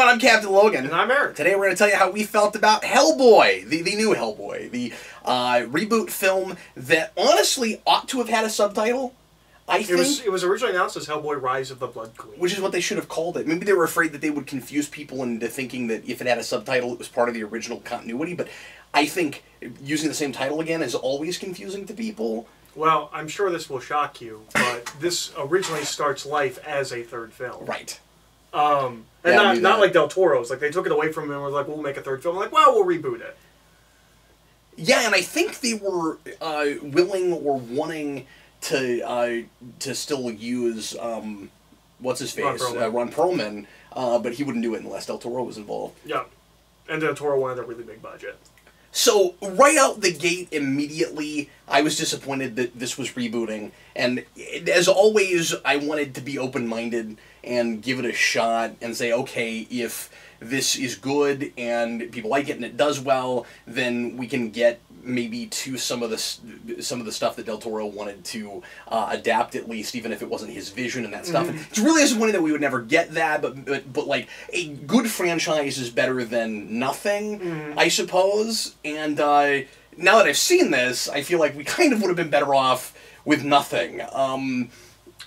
everyone, I'm Captain Logan. And I'm Eric. Today we're going to tell you how we felt about Hellboy, the new Hellboy, the reboot film that honestly ought to have had a subtitle. I think it was originally announced as Hellboy Rise of the Blood Queen. Which is what they should have called it. Maybe they were afraid that they would confuse people into thinking that if it had a subtitle, it was part of the original continuity, but I think using the same title again is always confusing to people. Well, I'm sure this will shock you, but this originally starts life as a third film. Right. And not like Del Toro's. Like, they took it away from him and were like, we'll make a third film. Like, well, we'll reboot it. Yeah, and I think they were willing or wanting to still use what's his face, Ron Perlman, but he wouldn't do it unless Del Toro was involved. Yeah, and Del Toro wanted a really big budget. So right out the gate, immediately, I was disappointed that this was rebooting, and as always, I wanted to be open-minded and give it a shot and say, okay, if this is good and people like it and it does well, then we can get maybe to some of the stuff that Del Toro wanted to adapt, at least, even if it wasn't his vision and that stuff. And it's really disappointing that we would never get that, but like, a good franchise is better than nothing, I suppose. And now that I've seen this, I feel like we kind of would have been better off with nothing.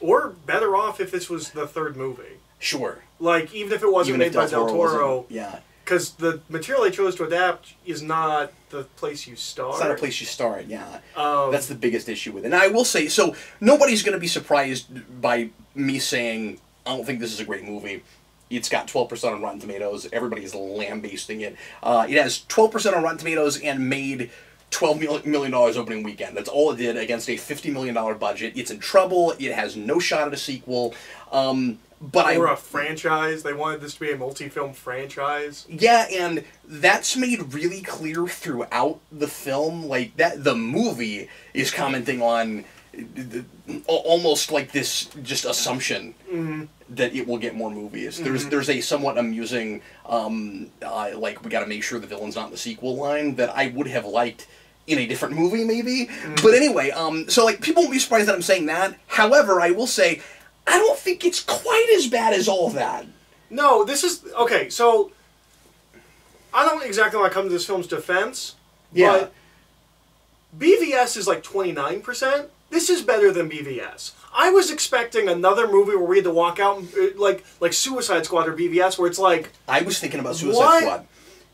Or better off if this was the third movie. Sure. Like, even if it wasn't made by Del Toro. Yeah. Because the material they chose to adapt is not the place you start. It's not a place you start, yeah. That's the biggest issue with it. And I will say, so nobody's going to be surprised by me saying, I don't think this is a great movie. It's got 12% on Rotten Tomatoes. Everybody's lambasting it. It has 12% on Rotten Tomatoes and made $12 million opening weekend. That's all it did against a $50 million budget. It's in trouble. It has no shot at a sequel. Or a franchise. They wanted this to be a multi-film franchise. Yeah, and that's made really clear throughout the film. Like, the movie is commenting on almost like this just assumption that it will get more movies. There's a somewhat amusing, like, we gotta make sure the villain's not in the sequel line that I would have liked in a different movie, maybe. But anyway, so, like, people won't be surprised that I'm saying that. However, I will say, I don't think it's quite as bad as all that. No, this is... Okay, so... I don't exactly want to come to this film's defense, but BVS is like 29%. This is better than BVS. I was expecting another movie where we had to walk out, like Suicide Squad or BVS, where it's like... I was thinking about Suicide Squad.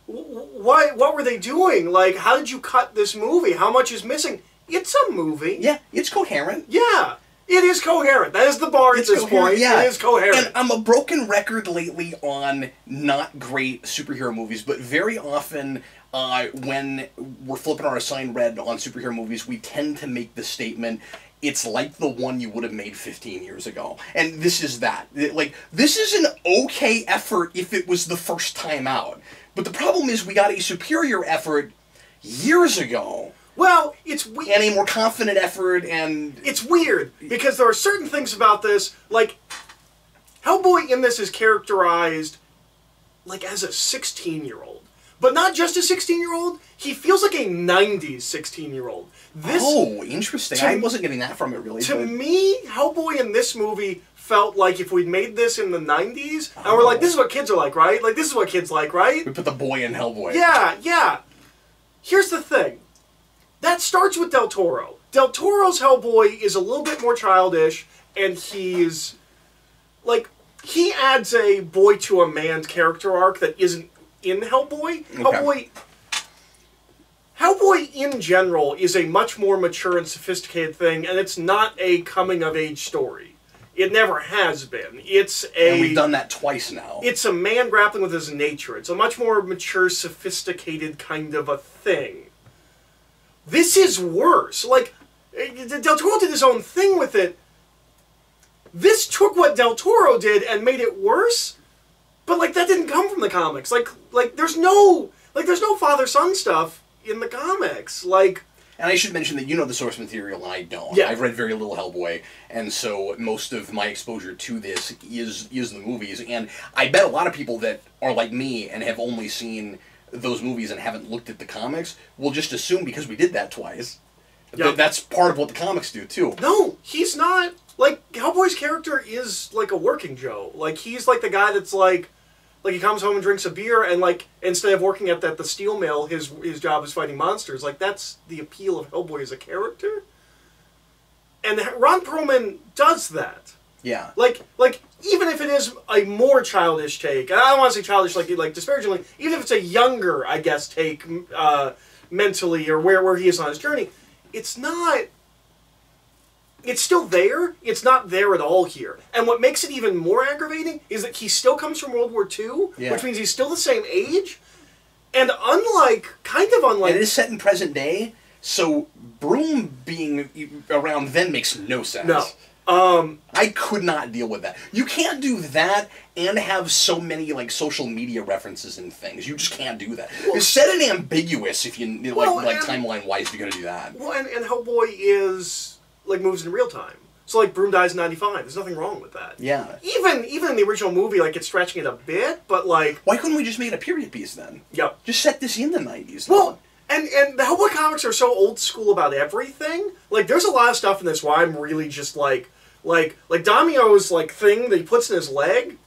What were they doing? Like, how did you cut this movie? How much is missing? It's a movie. Yeah, it's coherent. Yeah. It is coherent. That is the bar at this point. Yeah. It is coherent. And I'm a broken record lately on not great superhero movies, but very often when we're flipping our assigned read on superhero movies, we tend to make the statement, it's like the one you would have made 15 years ago. And this is that. Like, this is an okay effort if it was the first time out. But the problem is we got a superior effort years ago. Well, it's weird. And a more confident effort, and... It's weird, because there are certain things about this, like, Hellboy in this is characterized, like, as a 16-year-old. But not just a 16-year-old, he feels like a 90s 16-year-old. Oh, interesting. I wasn't getting that from it, really. To me, Hellboy in this movie felt like if we'd made this in the 90s, and we're like, this is what kids are like, right? Like, this is what kids like, right? We put the boy in Hellboy. Yeah, yeah. Here's the thing. That starts with Del Toro. Del Toro's Hellboy is a little bit more childish, and he's... Like, he adds a boy-to-a-man character arc that isn't in Hellboy. Okay. Hellboy, in general, is a much more mature and sophisticated thing, and it's not a coming-of-age story. It never has been. It's a... And we've done that twice now. It's a man grappling with his nature. It's a much more mature, sophisticated kind of a thing. This is worse. Like, Del Toro did his own thing with it. This took what Del Toro did and made it worse, but, like, that didn't come from the comics. Like there's no father-son stuff in the comics. Like... And I should mention that you know the source material and I don't. Yeah. I've read very little Hellboy, and so most of my exposure to this is the movies. And I bet a lot of people that are like me and have only seen those movies and haven't looked at the comics will just assume because we did that twice. Yep. That's part of what the comics do, too. No, he's not. Like, Hellboy's character is like a working Joe. Like, he's like the guy that's like, Like, he comes home and drinks a beer, and, like, instead of working at the steel mill, his job is fighting monsters. Like, that's the appeal of Hellboy as a character. And Ron Perlman does that. Yeah. Like, even if it is a more childish take, and I don't want to say childish like disparagingly, even if it's a younger, I guess, take mentally, or where he is on his journey, it's not... It's still there. It's not there at all here. And what makes it even more aggravating is that he still comes from World War II, which means he's still the same age. And kind of unlike... And it is set in present day, so Broom being around then makes no sense. No. I could not deal with that. You can't do that and have so many like social media references and things. You just can't do that. Well, set it ambiguous if you timeline wise. If you're gonna do that. Well, and Hellboy is moves in real time. So like Broom dies in '95. There's nothing wrong with that. Yeah. Even in the original movie, like it's stretching it a bit, but like why couldn't we just make it a period piece then? Yep. Just set this in the '90s. Well. And the Hellboy comics are so old school about everything. Like, there's a lot of stuff in this where I'm really just like Damio's thing that he puts in his leg.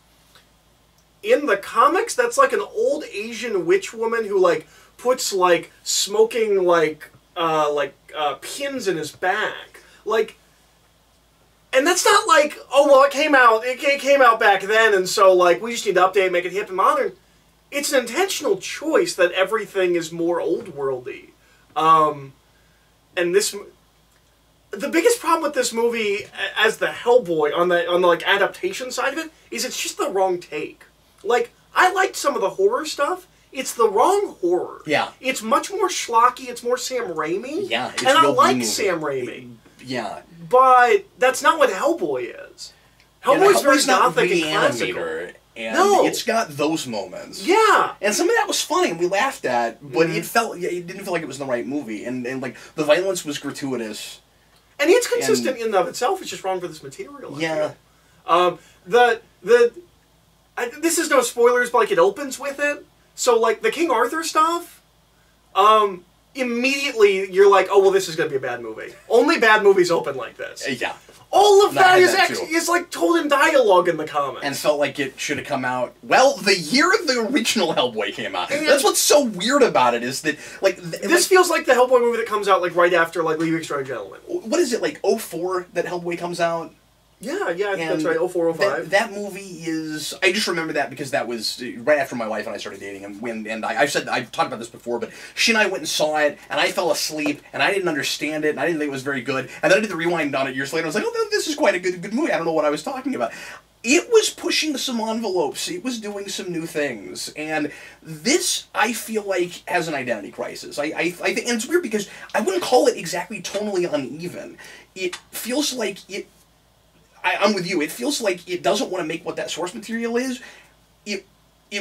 In the comics, that's like an old Asian witch woman who puts smoking pins in his back. And that's not oh well, it came out back then, and so we just need to update it, make it hip and modern. It's an intentional choice that everything is more old-worldy. And the biggest problem with this movie as the Hellboy on the adaptation side of it is it's just the wrong take. I liked some of the horror stuff. It's the wrong horror. Yeah. It's much more schlocky. It's more Sam Raimi. Yeah. It's and I like Sam Raimi. Yeah. But that's not what Hellboy is. Hellboy's very gothic and classical. And it's got those moments. Yeah. And some of that was funny and we laughed at, but it didn't feel like it was the right movie. And the violence was gratuitous. And it's consistent in and of itself, it's just wrong for this material. Yeah. This is no spoilers, but it opens with it. So the King Arthur stuff, immediately you're like, oh well, this is gonna be a bad movie. Only bad movies open like this. Yeah. All of that is told in dialogue in the comics. And felt like it should have come out, well, the year the original Hellboy came out. And that's what's so weird about it, is that, this feels like the Hellboy movie that comes out, right after, Leaving Strong Gentlemen. What is it, 04 that Hellboy comes out? Yeah, I think that's right, 04, 05. That movie is... I just remember that because that was right after my wife and I started dating, and I've talked about this before, but she and I went and saw it, and I fell asleep, and I didn't understand it, and I didn't think it was very good, and then I did the rewind on it years later, and I was like, oh, this is quite a good movie, I don't know what I was talking about. It was pushing some envelopes, it was doing some new things, and this, I feel like, has an identity crisis. I think, and it's weird because I wouldn't call it exactly tonally uneven. It feels like it... I'm with you. It feels like it doesn't want to make what that source material is. It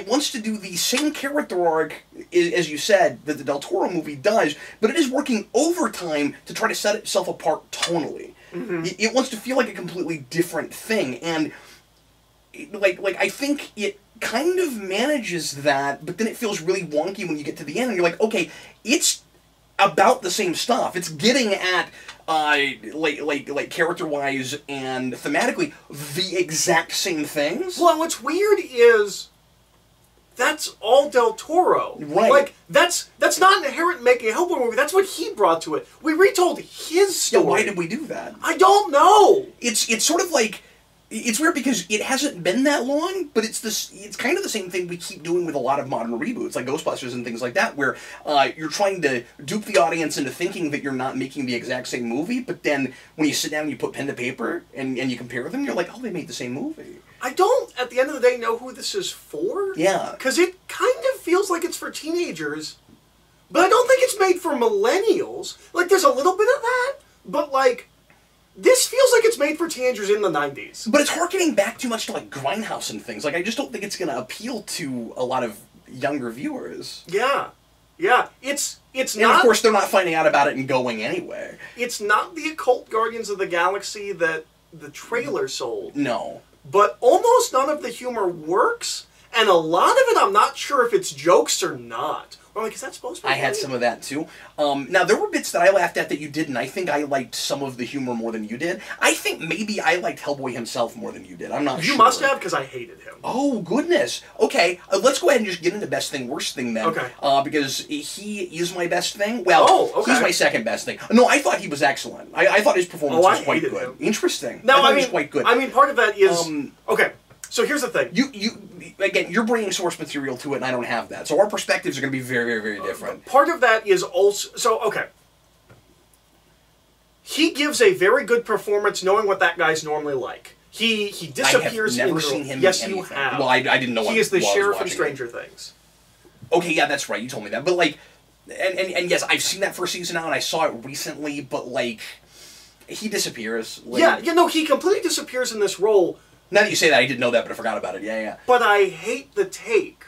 wants to do the same character arc, as you said, that the Del Toro movie does, but it is working overtime to try to set itself apart tonally. Mm-hmm. It wants to feel like a completely different thing, and I think it kind of manages that, but then it feels really wonky when you get to the end, and you're like, okay, it's about the same stuff. It's getting at character-wise and thematically the exact same things. Well, what's weird is that's all Del Toro. Right. That's not inherent making a Hellboy movie. That's what he brought to it. We retold his story. Yeah, why did we do that? I don't know. It's sort of like... It's weird because it hasn't been that long, but it's kind of the same thing we keep doing with a lot of modern reboots, like Ghostbusters and things like that, where you're trying to dupe the audience into thinking that you're not making the exact same movie, but then when you sit down and you put pen to paper and you compare them, you're like, oh, they made the same movie. I don't, at the end of the day, know who this is for. Yeah. Because it kind of feels like it's for teenagers, but I don't think it's made for millennials. There's a little bit of that, but this feels like it's made for teenagers in the 90s. But it's harkening back too much to, Grindhouse and things. I just don't think it's going to appeal to a lot of younger viewers. Yeah. Yeah. It's not... And, of course, they're not finding out about it and going anywhere. It's not the occult Guardians of the Galaxy that the trailer sold. No. But almost none of the humor works, and a lot of it I'm not sure if it's jokes or not. I'm like, is that supposed to be I had some of that too. Now, there were bits that I laughed at that you didn't. I think I liked some of the humor more than you did. I think maybe I liked Hellboy himself more than you did. I'm not sure. You must have, because I hated him. Oh, goodness. Okay, let's go ahead and just get into best thing, worst thing then. Okay. Because he is my best thing. Well, he's my second best thing. No, I thought he was excellent. I thought his performance was quite good. Him. Interesting. No, I mean, he was quite good. I mean, part of that is... okay, so here's the thing. Again, you're bringing source material to it, and I don't have that. So our perspectives are going to be very, very, very different. Part of that is also... So, okay. He gives a very good performance knowing what that guy's normally like. He disappears I have never seen him Yes, in you anything. have. Well, I didn't know. He is the sheriff in Stranger Things. Okay, yeah, that's right. You told me that. But, like... And yes, I've seen that first season now, and I saw it recently, but, like... He disappears. Like, no, he completely disappears in this role. Now that you say that, I didn't know that, but I forgot about it. Yeah. But I hate the take.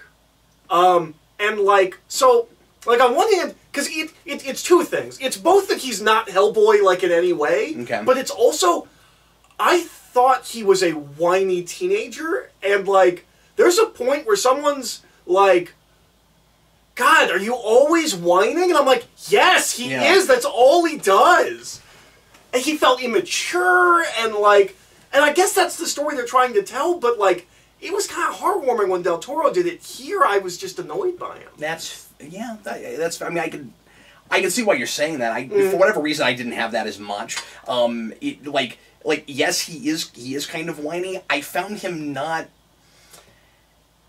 And, like, so... Like, on one hand, because it's two things. It's both that he's not Hellboy, like, in any way. Okay. But it's also... I thought he was a whiny teenager, and, like, there's a point where someone's like, God, are you always whining? And I'm like, yes, he is. That's all he does. And he felt immature, and, like... And I guess that's the story they're trying to tell, but, like, it was kind of heartwarming when Del Toro did it. Here, I was just annoyed by him. That's... Yeah, that's... I mean, I can see why you're saying that. For whatever reason, I didn't have that as much. Yes, he is kind of whiny. I found him not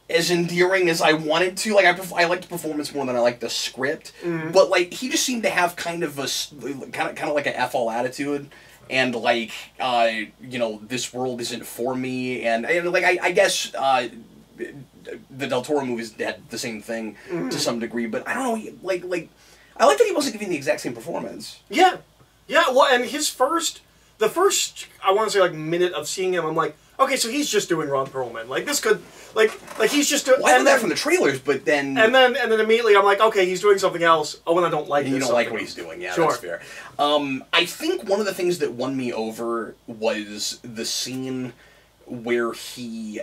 as endearing as I wanted to. Like, I liked the performance more than I liked the script. But, like, he just seemed to have kind of a... kind of like a F-all attitude. And, like, you know, this world isn't for me. And like, I guess... the Del Toro movies had the same thing to some degree, but I don't know, like, I like that he wasn't giving the exact same performance. Yeah, well, and the first, I want to say, like, minute of seeing him, I'm like, okay, so he's just doing Ron Perlman. Like, this could, like he's just doing... Well, I know that from the trailers, but then... And then immediately I'm like, okay, he's doing something else. Oh, and I don't like this. You don't like what he's doing, yeah, sure. That's fair. I think one of the things that won me over was the scene where he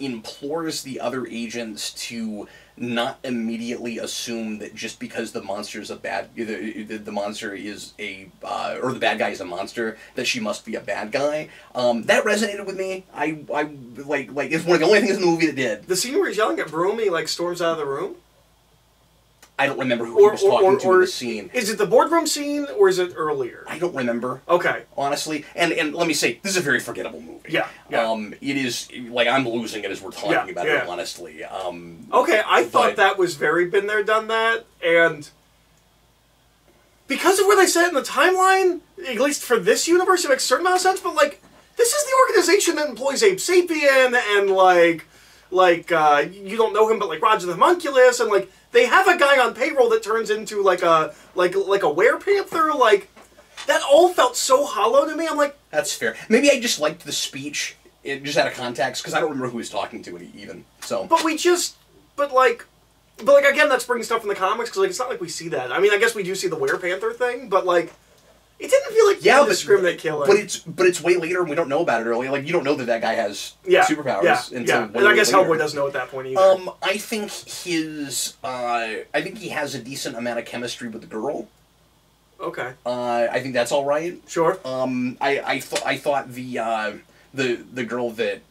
implores the other agents to not immediately assume that just because the monster is the monster is or the bad guy is a monster, that she must be a bad guy. That resonated with me. I like it's one of the only things in the movie that did. The scene where he's yelling at Broom, he, like, storms out of the room? I don't remember who he was talking to in the scene. Is it the boardroom scene, or is it earlier? I don't remember. Okay. Honestly. And let me say, this is a very forgettable movie. Yeah. It is, like, I'm losing it as we're talking about it, honestly. Okay, I thought that was very been there, done that, and... Because of where they set it in the timeline, at least for this universe, it makes a certain amount of sense, but, like, this is the organization that employs Abe Sapien, and, you don't know him, but, like, Roger the Homunculus, and, like, they have a guy on payroll that turns into, like a werepanther, like, that all felt so hollow to me. I'm like... That's fair. Maybe I just liked the speech, just out of context, because I don't remember who he was talking to even, so... But again, that's bringing stuff from the comics, because, like, it's not like we see that. I mean, I guess we do see the werepanther thing, but, like... It didn't feel like indiscriminate killing. But it's way later and we don't know about it early. Like, you don't know that guy has superpowers until and I guess Hellboy doesn't know at that point either. I think he has a decent amount of chemistry with the girl. Okay. I think that's all right. Sure. I thought the girl that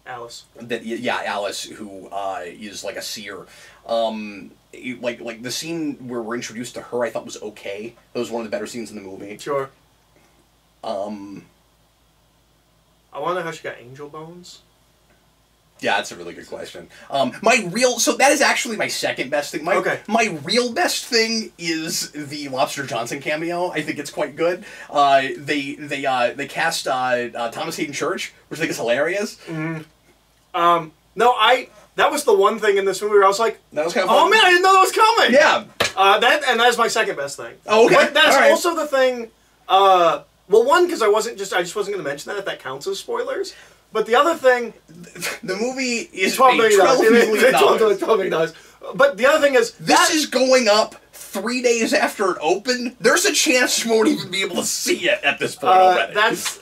Alice. Alice, who is like a seer. Like the scene where we're introduced to her, I thought was okay. That was one of the better scenes in the movie. Sure. I want to know how she got angel bones. Yeah, that's a really good question. So that is actually my second best thing. My real best thing is the Lobster Johnson cameo. I think it's quite good. They cast Thomas Hayden Church, which I think is hilarious. That was the one thing in this movie where I was like, that was kind of fun. Oh man, I didn't know that was coming! Yeah. That is my second best thing. Oh, okay. But that's also the thing, well, one, because I just wasn't going to mention that, if that counts as spoilers. But the other thing... The movie is $12 million. $12 million. But the other thing is... This is going up 3 days after it opened. There's a chance you won't even be able to see it at this point already. That's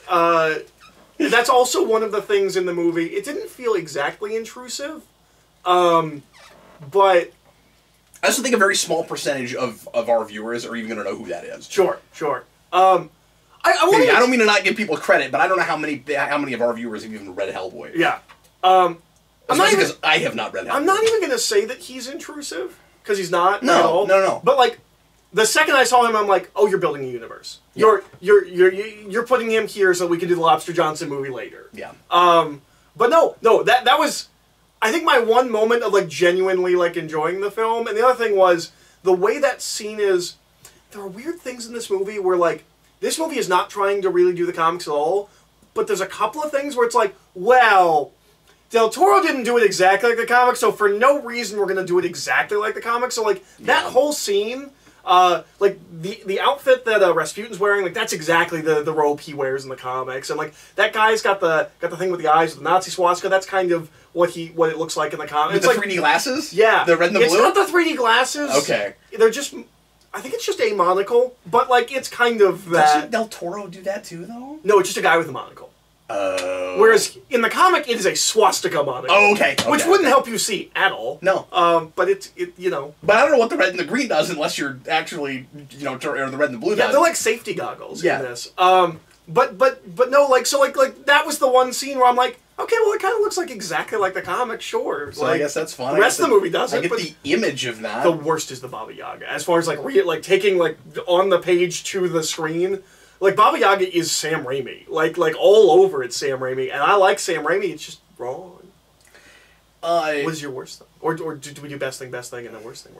also one of the things in the movie. It didn't feel exactly intrusive. But I also think a very small percentage of our viewers are even going to know who that is. Sure. I don't mean to not give people credit, but I don't know how many of our viewers have even read Hellboy. Yeah. Because I have not read Hellboy. I'm not even going to say that he's intrusive, because he's not. No. But like, the second I saw him, I'm like, oh, you're building a universe. Yeah. You're putting him here so we can do the Lobster Johnson movie later. Yeah. But no, that was, I think, my one moment of like genuinely like enjoying the film. And the other thing was the way that scene is. There are weird things in this movie where like this movie is not trying to really do the comics at all, but there's a couple of things where it's like, well, Del Toro didn't do it exactly like the comics, so for no reason we're gonna do it exactly like the comics. So like that whole scene. Like the outfit that Rasputin's wearing, like that's exactly the robe he wears in the comics, and like that guy's got the thing with the eyes with the Nazi swastika. That's kind of what it looks like in the comics. With it's the like 3D glasses, yeah, the red and the blue. It's not the 3D glasses. Okay, they're just. I think it's just a monocle, but like it's kind of that. Doesn't Del Toro do that too, though? No, it's just a guy with a monocle. Whereas in the comic, it is a swastika monocle. Oh, okay. Which wouldn't help you see at all. No. But it you know. But I don't know what the red and the green does unless you're actually, or the red and the blue does. Yeah, they're like safety goggles in this. But no, like, so like that was the one scene where I'm like, okay, well, it kind of looks like exactly like the comic, sure. So like, I guess that's fun. The rest of the movie doesn't. I get the image of that. The worst is the Baba Yaga. As far as like taking like on the page to the screen. Like, Baba Yaga is Sam Raimi. Like all over it's Sam Raimi. And I like Sam Raimi, it's just wrong. What is your worst thing? Or do we do best thing, and then worst thing?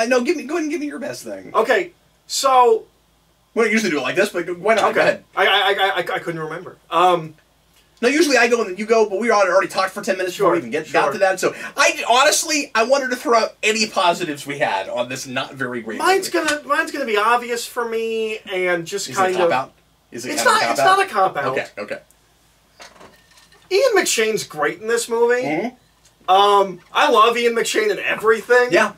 No, go ahead and give me your best thing. Okay, so... We don't usually do it like this, but why not? Okay. Go ahead. I couldn't remember. No, usually I go and then you go, but we already talked for 10 minutes before we even got to that. So, I wanted to throw out any positives we had on this not very great mine's movie. Mine's gonna be obvious for me, and just Is kind it a of... cop-out? Is it it's not a cop-out. Okay. Ian McShane's great in this movie. Mm-hmm. I love Ian McShane in everything. Yeah.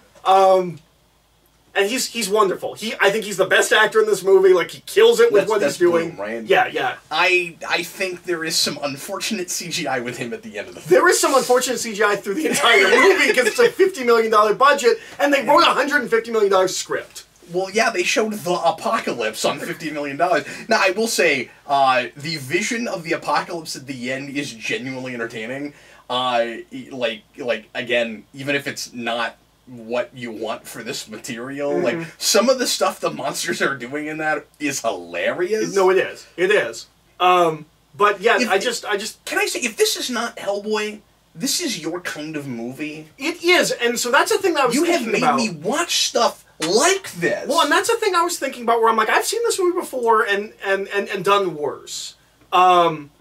And he's wonderful. I think he's the best actor in this movie. Like, he kills it with what he's doing. Boom, right? Yeah. I think there is some unfortunate CGI with him at the end of the film. There is some unfortunate CGI through the entire movie because it's a $50 million budget, and they wrote a $150 million script. Well, yeah, they showed the apocalypse on $50 million. Now, I will say, the vision of the apocalypse at the end is genuinely entertaining. Again, even if it's not what you want for this material, like, some of the stuff the monsters are doing in that is hilarious. No, it is. It is. But yeah, I just... Can I say, if this is not Hellboy, this is your kind of movie. It is, and so that's the thing that I was thinking about. You have made me watch stuff like this. Well, and that's the thing I was thinking about, where I'm like, I've seen this movie before and done worse. And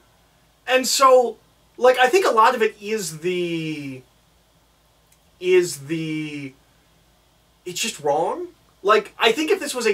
so, like, I think a lot of it is it's just wrong. Like, I think if this was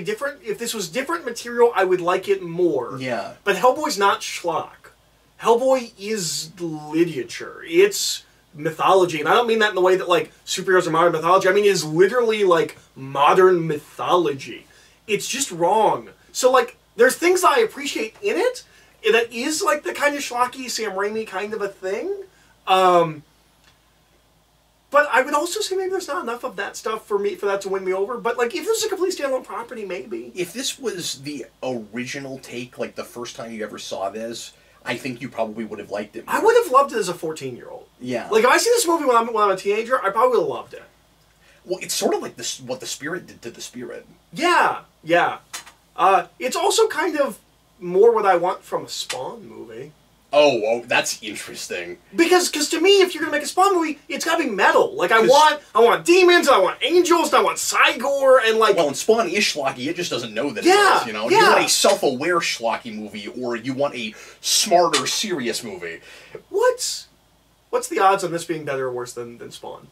different material, I would like it more. Yeah. But Hellboy's not schlock. Hellboy is literature. It's mythology, and I don't mean that in the way that, like, superheroes are modern mythology. I mean, it is literally, like, modern mythology. It's just wrong. So, like, there's things that I appreciate in it that is, like, the kind of schlocky Sam Raimi kind of a thing. But I would also say maybe there's not enough of that stuff for that to win me over. But, like, if this was a complete standalone property, maybe. If this was the original take, like, the first time you ever saw this, I think you probably would have liked it more. I would have loved it as a 14-year-old. Yeah. Like, if I see this movie when I'm a teenager, I probably would have loved it. Well, it's sort of like what the Spirit did to the Spirit. Yeah. It's also kind of more what I want from a Spawn movie. Oh, that's interesting. Because to me, if you're gonna make a Spawn movie, it's gotta be metal. Like, I want demons, and I want angels, and I want Cygor, and like... Well, and Spawn is schlocky, it just doesn't know that it is, you know? Yeah. You want a self-aware schlocky movie, or you want a smarter, serious movie. What's the odds on this being better or worse than Spawn?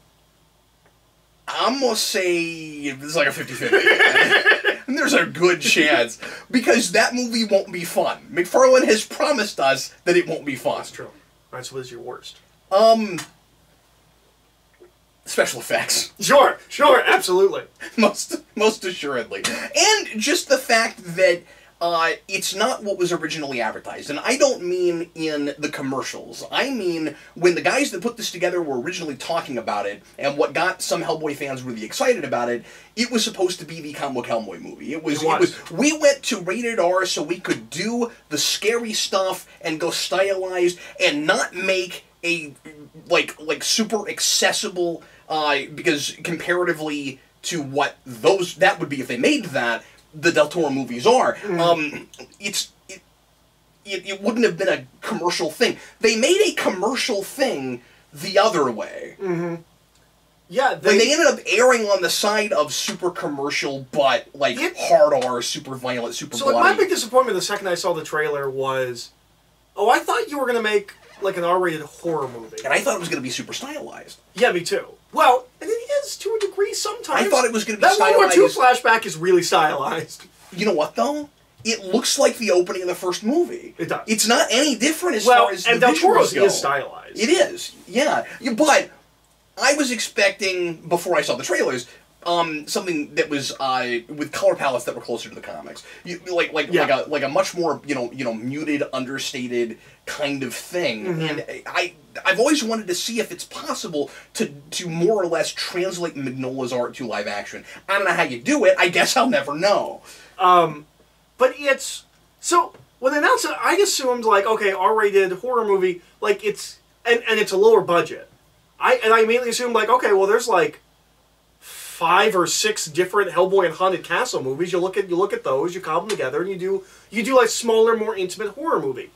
I'm gonna say it's like a 50-50. And there's a good chance. Because that movie won't be fun. McFarlane has promised us that it won't be fun. That's true. Alright, so what is your worst? Special effects. Sure, absolutely. Most assuredly. And just the fact that it's not what was originally advertised. And I don't mean in the commercials. I mean when the guys that put this together were originally talking about it, and what got some Hellboy fans really excited about it, it was supposed to be the comic book Hellboy movie. It was. We went to rated R so we could do the scary stuff and go stylized and not make a like super accessible because comparatively to what that would be if they made that, the Del Toro movies are. It wouldn't have been a commercial thing. They made a commercial thing the other way. Mm-hmm. Yeah, they ended up erring on the side of super commercial, but like hard R, super violent, super bloody. So my big disappointment the second I saw the trailer was, I thought you were going to make like an R-rated horror movie. And I thought it was going to be super stylized. Yeah, me too. Well, and it is to a degree sometimes. I thought it was going to be stylized. That World War II flashback is really stylized. You know what, though? It looks like the opening of the first movie. It does. It's not any different as far as the visuals go. And Del Toro's is stylized. It is, yeah. But I was expecting, before I saw the trailers, something that was with color palettes that were closer to the comics, like a much more muted, understated kind of thing. Mm-hmm. And I've always wanted to see if it's possible to more or less translate Mignola's art to live action. I don't know how you do it. I guess I'll never know. But it's so when they announced it, I assumed like R-rated horror movie, like it's and it's a lower budget. I immediately assumed like there's like 5 or 6 different Hellboy and Haunted Castle movies. You look at those, you cobble them together, and you do like smaller, more intimate horror movie.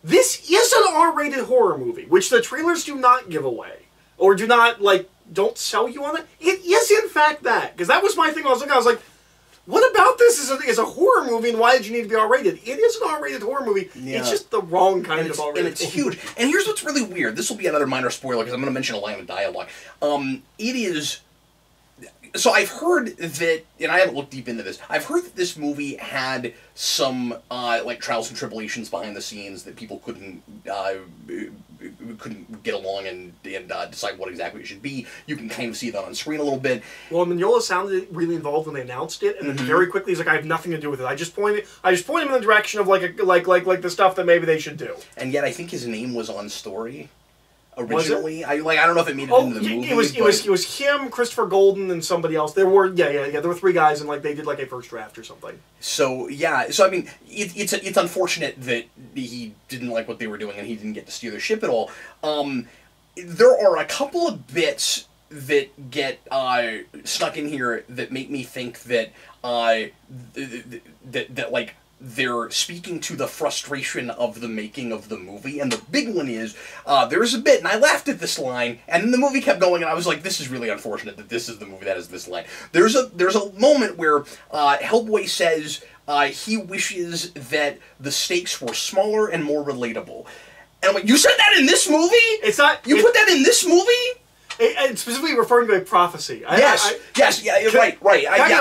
This is an R-rated horror movie, which the trailers do not give away or don't sell you on it. It is in fact that, because that was my thing. I was like, what about this is a horror movie, and why did you need to be R-rated? It is an R-rated horror movie. Yeah. It's just the wrong kind of R-rated. And it's huge. And here's what's really weird. This will be another minor spoiler because I'm going to mention a line of dialogue. It is. So I've heard that, and I haven't looked deep into this, I've heard that this movie had some, trials and tribulations behind the scenes that people couldn't get along and decide what exactly it should be. You can kind of see that on screen a little bit. Well, Mignola sounded really involved when they announced it, and then very quickly he's like, I have nothing to do with it. I just point him in the direction of like the stuff that maybe they should do. And yet I think his name was on story. Originally, I don't know if it made it into the movie. It was him, Christopher Golden, and somebody else. There were There were 3 guys, and they did like a first draft or something. So I mean, it's unfortunate that he didn't like what they were doing and he didn't get to steer the ship at all. There are a couple of bits that get stuck in here that make me think that that they're speaking to the frustration of the making of the movie, and the big one is, there's a bit, and I laughed at this line, and then the movie kept going, and I was like, this is really unfortunate that this is the movie that is this line. There's a moment where Hellboy says he wishes that the stakes were smaller and more relatable. And I'm like, you said that in this movie? Put that in this movie? And specifically referring to a prophecy. Right. A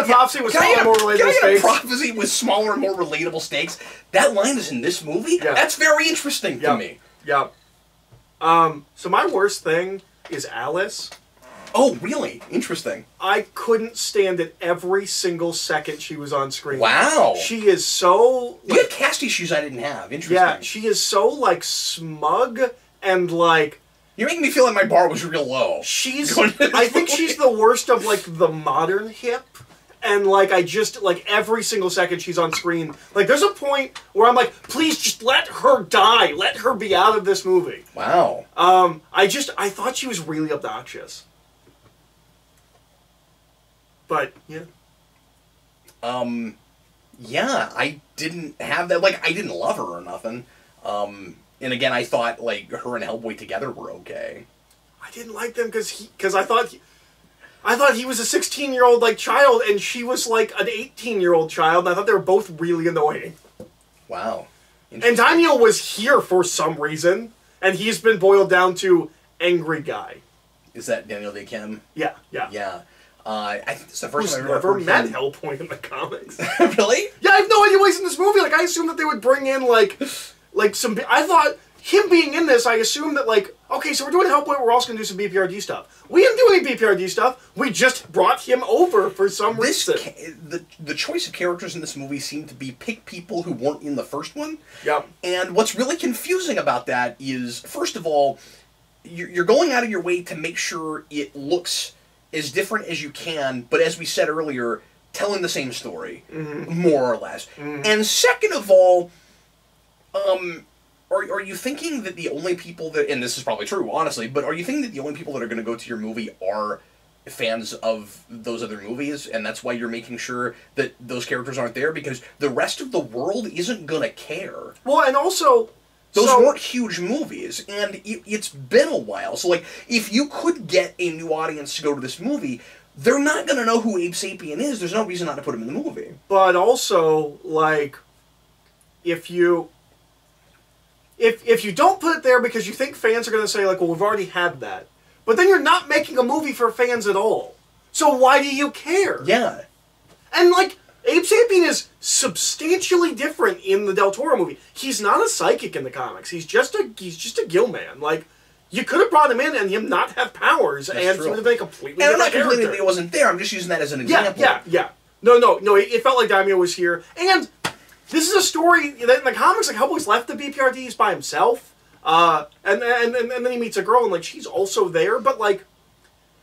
prophecy with smaller, more relatable stakes? Prophecy with smaller, more relatable stakes? That line is in this movie? Yeah. That's very interesting to me. Yeah. So my worst thing is Alice. Oh, really? Interesting. I couldn't stand it every single second she was on screen. Wow. She is so... You had cast issues I didn't have. Interesting. Yeah, she is so, smug and, You're making me feel like my bar was real low. I think she's the worst of, the modern hip. And, every single second she's on screen. There's a point where I'm like, please just let her die. Let her be out of this movie. Wow. I thought she was really obnoxious. But, yeah. Yeah, I didn't have that. I didn't love her or nothing. And again, I thought, her and Hellboy together were okay. I didn't like them because I thought he was a 16-year-old, child, and she was, an 18-year-old child, and I thought they were both really annoying. Wow. And Daniel was here for some reason, and he's been boiled down to angry guy. Is that Daniel Day Kim? Yeah. Yeah. I think it's the first time I've ever met Hellboy in the comics. Really? Yeah, I have no idea why he's in this movie. I assumed that they would bring in, some... I thought him being in this, I assumed that, okay, so we're doing Hellboy, we're also going to do some BPRD stuff. We didn't do any BPRD stuff. We just brought him over for some reason. The choice of characters in this movie seemed to be pick people who weren't in the first one. Yep. And what's really confusing about that is, first of all, you're going out of your way to make sure it looks as different as you can, but as we said earlier, telling the same story, more or less. And second of all, are you thinking that the only people that, and this is probably true, honestly, but are you thinking that the only people that are going to go to your movie are fans of those other movies, and that's why you're making sure that those characters aren't there? Because the rest of the world isn't going to care. Well, and also... Those weren't huge movies, and it's been a while. So, like, if you could get a new audience to go to this movie, they're not going to know who Abe Sapien is. There's no reason not to put him in the movie. But also, like, if you don't put it there because you think fans are going to say, like, well, we've already had that, but then you're not making a movie for fans at all. So why do you care? Yeah. And, like, Abe Sapien is substantially different in the Del Toro movie. He's not a psychic in the comics. He's just a gill man. Like, you could have brought him in and him not have powers, and he would have been a completely different character. And I'm not complaining that he wasn't there. I'm just using that as an example. Yeah. No. It felt like Daimyo was here. And this is a story that in the comics, like, Hellboy's left the BPRDs by himself. And then he meets a girl, and, like, she's also there. But, like,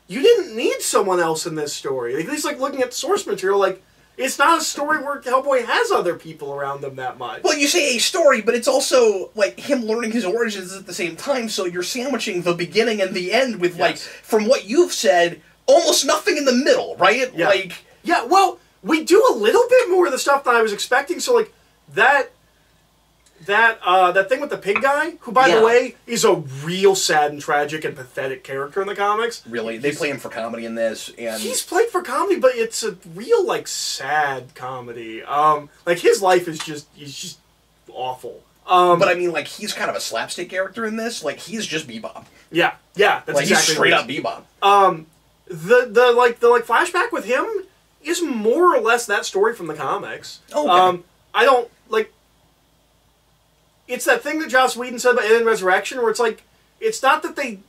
you didn't need someone else in this story. Like, at least, like, looking at the source material, like, it's not a story where Hellboy has other people around them that much. Well, you say a story, but it's also, like, him learning his origins at the same time, so you're sandwiching the beginning and the end with, like, from what you've said, almost nothing in the middle, right? Yeah. Like... Yeah, well, we do a little bit more of the stuff that I was expecting, so, like, that thing with the pig guy, who, by the way, is a real sad and tragic and pathetic character in the comics. Really? They play him for comedy in this, and... He's played for comedy, but it's a real, like, sad comedy. Like, his life is he's just awful. But I mean, like, he's kind of a slapstick character in this. Like, he's just Bebop. Yeah, that's like, exactly he's straight up Bebop. The flashback with him is more or less that story from the comics. Okay. I don't, like... It's that thing that Joss Whedon said about Alien Resurrection, where it's like, it's not that they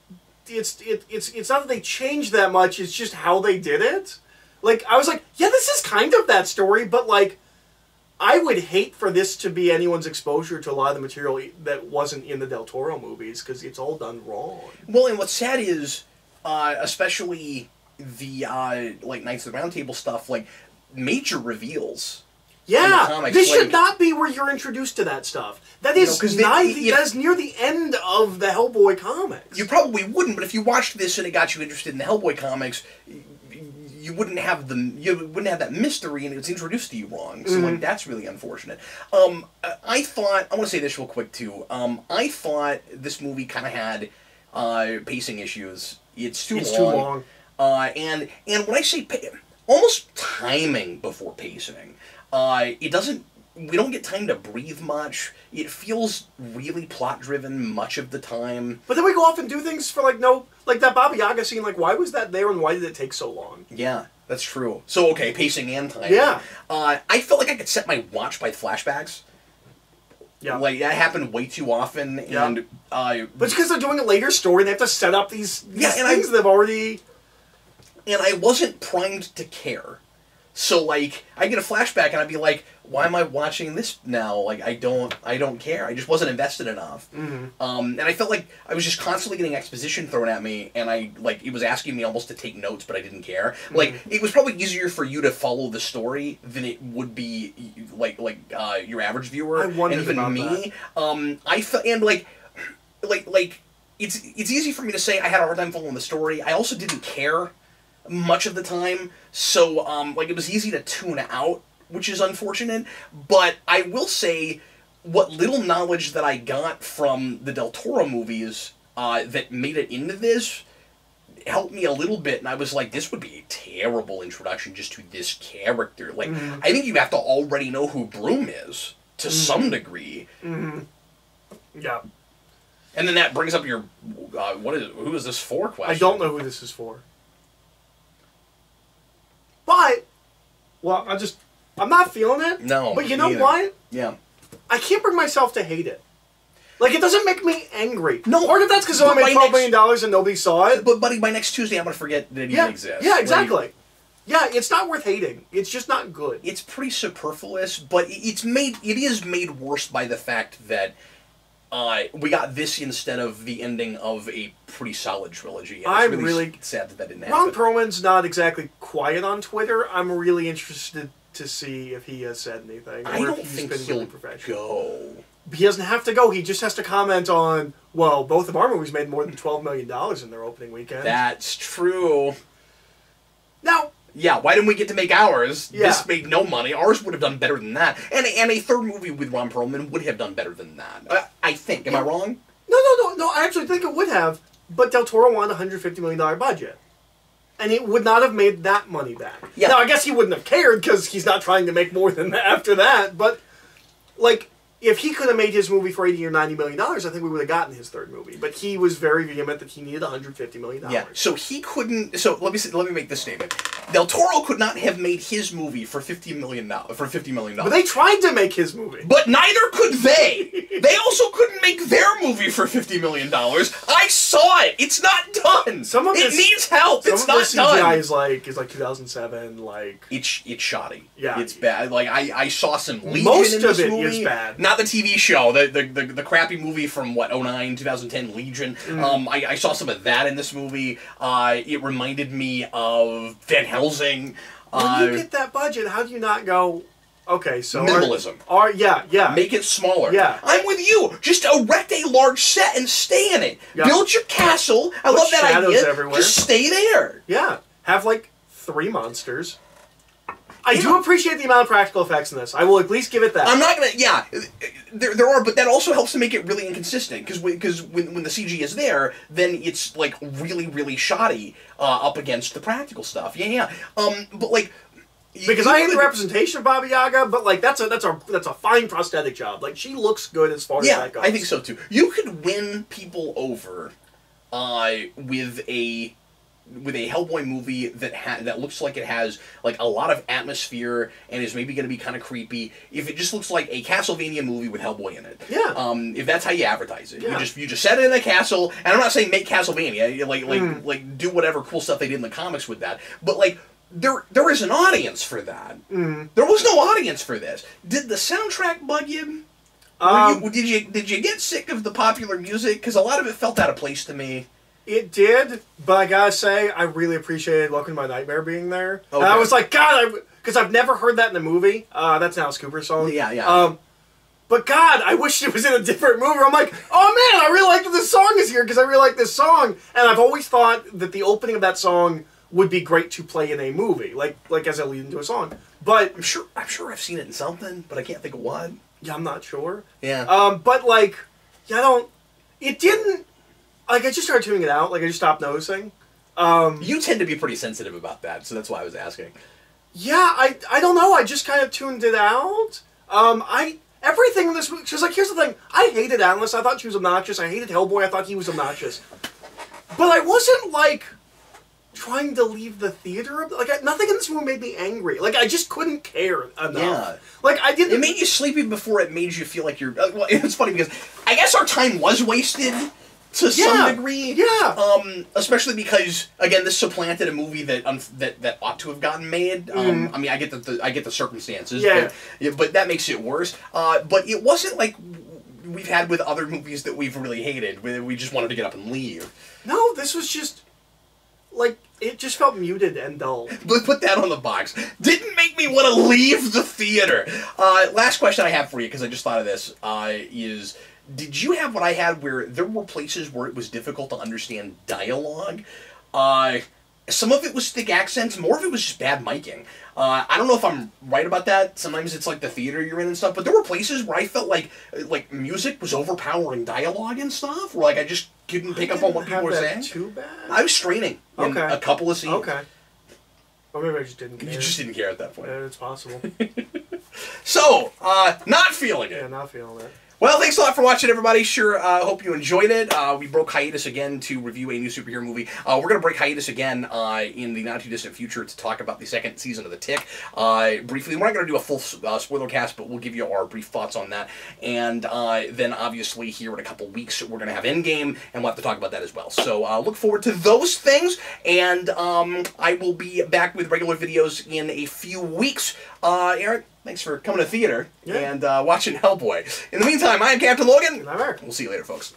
changed that much, it's just how they did it. Like, I was like, yeah, this is kind of that story, but, like, I would hate for this to be anyone's exposure to a lot of the material that wasn't in the Del Toro movies, because it's all done wrong. Well, and what's sad is, especially the, like, Knights of the Round Table stuff, like, major reveals. Yeah, this should not be where you're introduced to that stuff. That is that is near the end of the Hellboy comics. You probably wouldn't, but if you watched this and it got you interested in the Hellboy comics, you wouldn't have that mystery, and it's introduced to you wrong. So like, that's really unfortunate. I want to say this real quick too. I thought this movie kind of had pacing issues. It's too long. And when I say almost timing before pacing. We don't get time to breathe much. It feels really plot-driven much of the time. But then we go off and do things for, like, like that Baba Yaga scene, like, why was that there and why did it take so long? Yeah, that's true. So, okay, pacing and timing. Yeah. I felt like I could set my watch by flashbacks. Yeah. Like, that happened way too often, and... but it's because they're doing a later story, and they have to set up these things they've already... And I wasn't primed to care. So, like, I get a flashback and I'd be like, why am I watching this now? Like, I don't care. I just wasn't invested enough. And I felt like I was just constantly getting exposition thrown at me, and it was asking me almost to take notes, but I didn't care. Like, it was probably easier for you to follow the story than it would be, your average viewer. I wondered and even about me. that. I felt, and, like, it's easy for me to say I had a hard time following the story. I also didn't care much of the time, so it was easy to tune out, which is unfortunate. But I will say, what little knowledge that I got from the Del Toro movies that made it into this helped me a little bit, and I was like, this would be a terrible introduction just to this character. Like, I think you have to already know who Broom is to some degree. Yeah. And then that brings up your who is this for question. I don't know who this is for. But, well, I'm not feeling it. No, but you know what? Yeah. I can't bring myself to hate it. Like, it doesn't make me angry. No. Part of that's because it only made $12 million and nobody saw it. But, buddy, by next Tuesday, I'm going to forget that it even exists. Yeah, exactly. Yeah, it's not worth hating. It's just not good. It's pretty superfluous, but it is made worse by the fact that we got this instead of the ending of a pretty solid trilogy. And I'm it's really sad that didn't happen. Ron Perlman's not exactly quiet on Twitter. I'm really interested to see if he has said anything. I or don't if he's think been he'll really professional. go. He doesn't have to go. He just has to comment on, well, both of our movies made more than $12 million in their opening weekend. That's true. Now, yeah, why didn't we get to make ours? Yeah. This made no money. Ours would have done better than that. And a third movie with Ron Perlman would have done better than that. I think. Am I wrong? No, I actually think it would have, but Del Toro wanted a $150 million budget. And it would not have made that money back. Yeah. Now, I guess he wouldn't have cared because he's not trying to make more than that after that, but, like, if he could have made his movie for $80 or $90 million, I think we would have gotten his third movie. But he was very vehement that he needed $150 million. Yeah, so he couldn't... So, let me make this statement. Del Toro could not have made his movie for $50 million. But they tried to make his movie. But neither could they. They also couldn't make their movie for $50 million. I saw it. It's not done. It needs help. It's not done. CGI is like 2007. Like it's shoddy. Yeah, it's bad. Like I saw some Legion most in of this it movie. is bad. Not the TV show. The crappy movie from what 2009, 2010 Legion. I saw some of that in this movie. It reminded me of Van Helsing. When you get that budget, how do you not go? Okay, so minimalism. Yeah. Make it smaller. Yeah. I'm with you. Just erect a large set and stay in it. Yeah. Build your castle. I Put love that shadows idea. everywhere. Just stay there. Yeah. Have like 3 monsters. I do appreciate the amount of practical effects in this. I will at least give it that. I'm not gonna. Yeah, there are, but that also helps to make it really inconsistent because when the CG is there, then it's like really shoddy up against the practical stuff. Yeah. But like. Because I hate the representation of Baba Yaga, but like that's a fine prosthetic job. Like she looks good as far as that goes. I think so too. You could win people over with a Hellboy movie that looks like it has like a lot of atmosphere and is maybe going to be kind of creepy. If it just looks like a Castlevania movie with Hellboy in it, yeah. If that's how you advertise it, yeah. you just set it in a castle. And I'm not saying make Castlevania, like do whatever cool stuff they did in the comics with that, but like. There is an audience for that. There was no audience for this. Did the soundtrack bug you? Did you get sick of the popular music? Because a lot of it felt out of place to me. It did, but I gotta say, I really appreciated "Welcome to My Nightmare" being there. Okay. And I was like, God, because I've never heard that in a movie. That's an Alice Cooper song. Yeah. But God, I wish it was in a different movie. I'm like, oh man, I really like that this song is here because I really like this song. And I've always thought that the opening of that song would be great to play in a movie, like as a lead into a song. But I'm sure I've seen it in something, but I can't think of what. Yeah, I'm not sure. Yeah. But like, it didn't. Like, I just started tuning it out. Like, I just stopped noticing. You tend to be pretty sensitive about that, so that's why I was asking. Yeah, I don't know. I just kind of tuned it out. Everything in this movie. Because, like, here's the thing. I hated Alice. I thought she was obnoxious. I hated Hellboy. I thought he was obnoxious. But I wasn't, like, trying to leave the theater. Like, nothing in this movie made me angry. Like, I just couldn't care enough. Yeah. Like, I didn't... It made you sleepy before it made you feel like you're... well, it's funny because I guess our time was wasted to some degree. Yeah. Especially because, again, this supplanted a movie that ought to have gotten made. I mean, I get the circumstances. Yeah. But that makes it worse. But it wasn't like we've had with other movies that we've really hated, where we just wanted to get up and leave. No, this was just... Like, it just felt muted and dull. But put that on the box. Didn't make me want to leave the theater. Last question I have for you, because I just thought of this, is... Did you have what I had where there were places where it was difficult to understand dialogue? Some of it was thick accents, more of it was just bad miking. I don't know if I'm right about that. Sometimes it's like the theater you're in and stuff, but there were places where I felt like music was overpowering dialogue and stuff, where like I just couldn't pick up on what people were saying. Too bad. I was straining in a couple of scenes. Okay. Or maybe I just didn't care. You just didn't care at that point. Yeah, it's possible. So, not feeling it. Yeah, not feeling it. Well, thanks a lot for watching, everybody. Sure, hope you enjoyed it. We broke hiatus again to review a new superhero movie. We're going to break hiatus again in the not-too-distant future to talk about the second season of The Tick. Briefly, we're not going to do a full spoiler cast, but we'll give you our brief thoughts on that. And then, obviously, here in a couple weeks, we're going to have Endgame, and we'll have to talk about that as well. So look forward to those things, and I will be back with regular videos in a few weeks. Eric, thanks for coming to theater and watching Hellboy. In the meantime, I am Captain Logan. And I'm Eric. We'll see you later, folks.